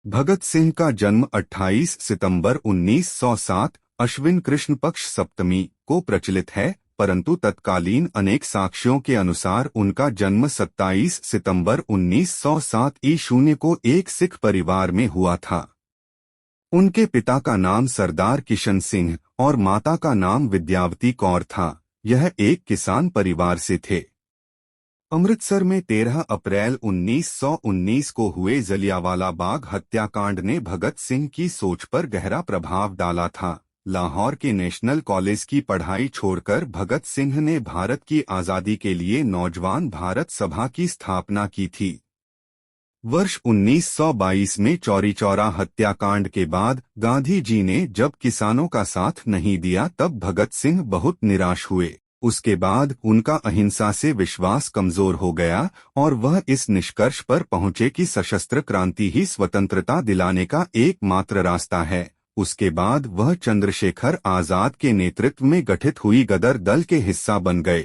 भगत सिंह का जन्म 28 सितंबर 1907 अश्विन कृष्ण पक्ष सप्तमी को प्रचलित है, परंतु तत्कालीन अनेक साक्ष्यों के अनुसार उनका जन्म 27 सितंबर 1907 ईशून्य को एक सिख परिवार में हुआ था। उनके पिता का नाम सरदार किशन सिंह और माता का नाम विद्यावती कौर था। यह एक किसान परिवार से थे। अमृतसर में 13 अप्रैल 1919 को हुए जलियांवाला बाग हत्याकांड ने भगत सिंह की सोच पर गहरा प्रभाव डाला था। लाहौर के नेशनल कॉलेज की पढ़ाई छोड़कर भगत सिंह ने भारत की आज़ादी के लिए नौजवान भारत सभा की स्थापना की थी। वर्ष 1922 में चौरी चौरा हत्याकांड के बाद गांधी जी ने जब किसानों का साथ नहीं दिया तब भगत सिंह बहुत निराश हुए। उसके बाद उनका अहिंसा से विश्वास कमजोर हो गया और वह इस निष्कर्ष पर पहुंचे कि सशस्त्र क्रांति ही स्वतंत्रता दिलाने का एकमात्र रास्ता है। उसके बाद वह चंद्रशेखर आजाद के नेतृत्व में गठित हुई गदर दल के हिस्सा बन गए।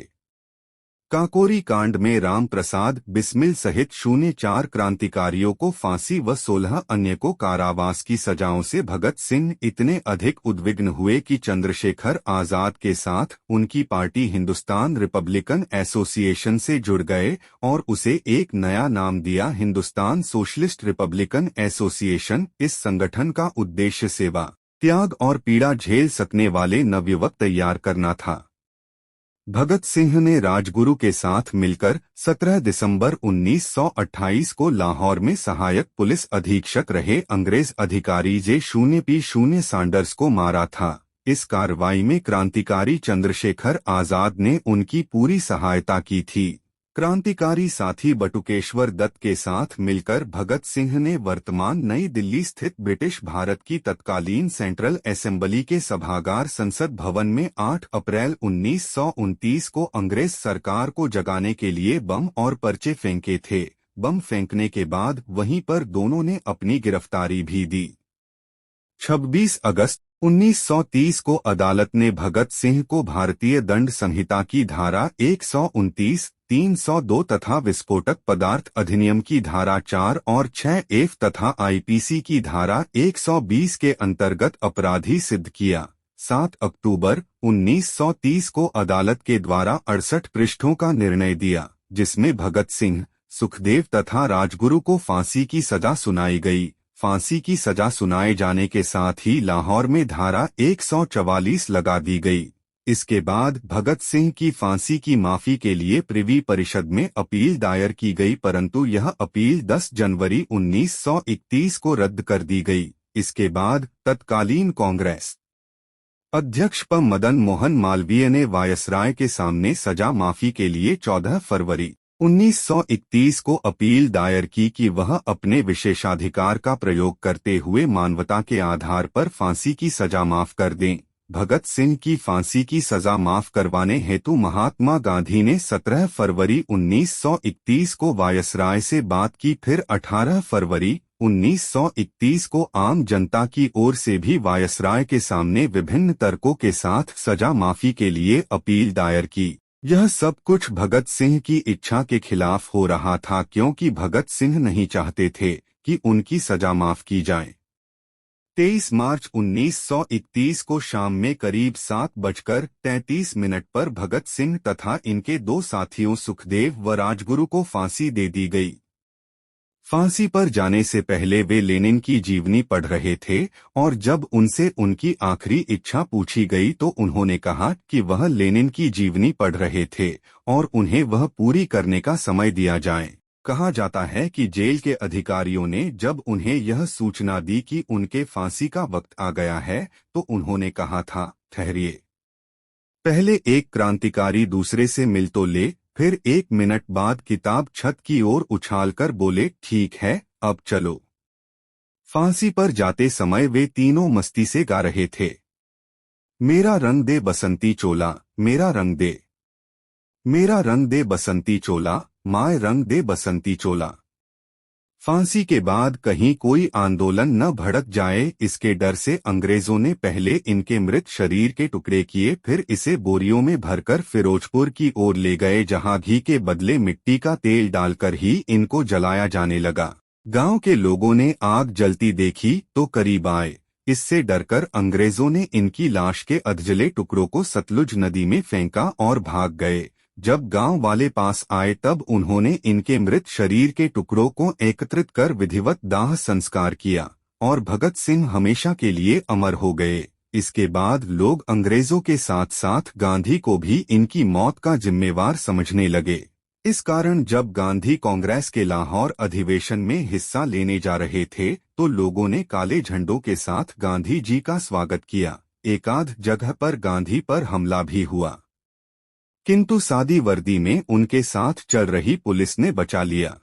काकोरी कांड में राम प्रसाद बिस्मिल सहित 04 क्रांतिकारियों को फांसी व 16 अन्य को कारावास की सजाओं से भगत सिंह इतने अधिक उद्विग्न हुए कि चंद्रशेखर आजाद के साथ उनकी पार्टी हिंदुस्तान रिपब्लिकन एसोसिएशन से जुड़ गए और उसे एक नया नाम दिया, हिंदुस्तान सोशलिस्ट रिपब्लिकन एसोसिएशन। इस संगठन का उद्देश्य सेवा, त्याग और पीड़ा झेल सकने वाले नवयुवक तैयार करना था। भगत सिंह ने राजगुरु के साथ मिलकर 17 दिसंबर 1928 को लाहौर में सहायक पुलिस अधीक्षक रहे अंग्रेज अधिकारी J0P0 सैंडर्स को मारा था। इस कार्रवाई में क्रांतिकारी चंद्रशेखर आजाद ने उनकी पूरी सहायता की थी। क्रांतिकारी साथी बटुकेश्वर दत्त के साथ मिलकर भगत सिंह ने वर्तमान नई दिल्ली स्थित ब्रिटिश भारत की तत्कालीन सेंट्रल असेंबली के सभागार संसद भवन में 8 अप्रैल 1929 को अंग्रेज सरकार को जगाने के लिए बम और पर्चे फेंके थे। बम फेंकने के बाद वहीं पर दोनों ने अपनी गिरफ्तारी भी दी। 26 अगस्त 1930 को अदालत ने भगत सिंह को भारतीय दंड संहिता की धारा 129, 302 तथा विस्फोटक पदार्थ अधिनियम की धारा 4 और 6F तथा IPC की धारा 120 के अंतर्गत अपराधी सिद्ध किया। 7 अक्टूबर 1930 को अदालत के द्वारा 68 पृष्ठों का निर्णय दिया, जिसमें भगत सिंह, सुखदेव तथा राजगुरु को फांसी की सजा सुनाई गई। फांसी की सजा सुनाए जाने के साथ ही लाहौर में धारा 144 लगा दी गई। इसके बाद भगत सिंह की फांसी की माफी के लिए प्रिवी परिषद में अपील दायर की गई, परंतु यह अपील 10 जनवरी 1931 को रद्द कर दी गई। इसके बाद तत्कालीन कांग्रेस अध्यक्ष प मदन मोहन मालवीय ने वायसराय के सामने सजा माफी के लिए 14 फरवरी 1931 को अपील दायर की कि वह अपने विशेषाधिकार का प्रयोग करते हुए मानवता के आधार पर फांसी की सजा माफ कर दें। भगत सिंह की फांसी की सजा माफ करवाने हेतु महात्मा गांधी ने 17 फरवरी 1931 को वायसराय से बात की। फिर 18 फरवरी 1931 को आम जनता की ओर से भी वायसराय के सामने विभिन्न तर्कों के साथ सजा माफी के लिए अपील दायर की। यह सब कुछ भगत सिंह की इच्छा के खिलाफ हो रहा था, क्योंकि भगत सिंह नहीं चाहते थे कि उनकी सजा माफ की जाए। 23 मार्च 1931 को शाम में करीब 7:33 पर भगत सिंह तथा इनके 2 साथियों सुखदेव व राजगुरु को फांसी दे दी गई। फांसी पर जाने से पहले वे लेनिन की जीवनी पढ़ रहे थे और जब उनसे उनकी आखिरी इच्छा पूछी गई तो उन्होंने कहा कि वह लेनिन की जीवनी पढ़ रहे थे और उन्हें वह पूरी करने का समय दिया जाए। कहा जाता है कि जेल के अधिकारियों ने जब उन्हें यह सूचना दी कि उनके फांसी का वक्त आ गया है तो उन्होंने कहा था, ठहरिए, पहले एक क्रांतिकारी दूसरे से मिल तो ले। फिर 1 मिनट बाद किताब छत की ओर उछालकर बोले, ठीक है, अब चलो। फांसी पर जाते समय वे तीनों मस्ती से गा रहे थे, मेरा रंग दे बसंती चोला, मेरा रंग दे, मेरा रंग दे बसंती चोला, माय रंग दे बसंती चोला। फांसी के बाद कहीं कोई आंदोलन न भड़क जाए, इसके डर से अंग्रेजों ने पहले इनके मृत शरीर के टुकड़े किए, फिर इसे बोरियों में भरकर फिरोजपुर की ओर ले गए, जहां घी के बदले मिट्टी का तेल डालकर ही इनको जलाया जाने लगा। गांव के लोगों ने आग जलती देखी तो करीब आए। इससे डरकर अंग्रेजों ने इनकी लाश के अधजले टुकड़ों को सतलुज नदी में फेंका और भाग गए। जब गांव वाले पास आए तब उन्होंने इनके मृत शरीर के टुकड़ों को एकत्रित कर विधिवत दाह संस्कार किया और भगत सिंह हमेशा के लिए अमर हो गए। इसके बाद लोग अंग्रेजों के साथ साथ गांधी को भी इनकी मौत का जिम्मेवार समझने लगे। इस कारण जब गांधी कांग्रेस के लाहौर अधिवेशन में हिस्सा लेने जा रहे थे तो लोगों ने काले झंडों के साथ गांधी जी का स्वागत किया। एकाध जगह पर गांधी पर हमला भी हुआ, किंतु सादी वर्दी में उनके साथ चल रही पुलिस ने बचा लिया।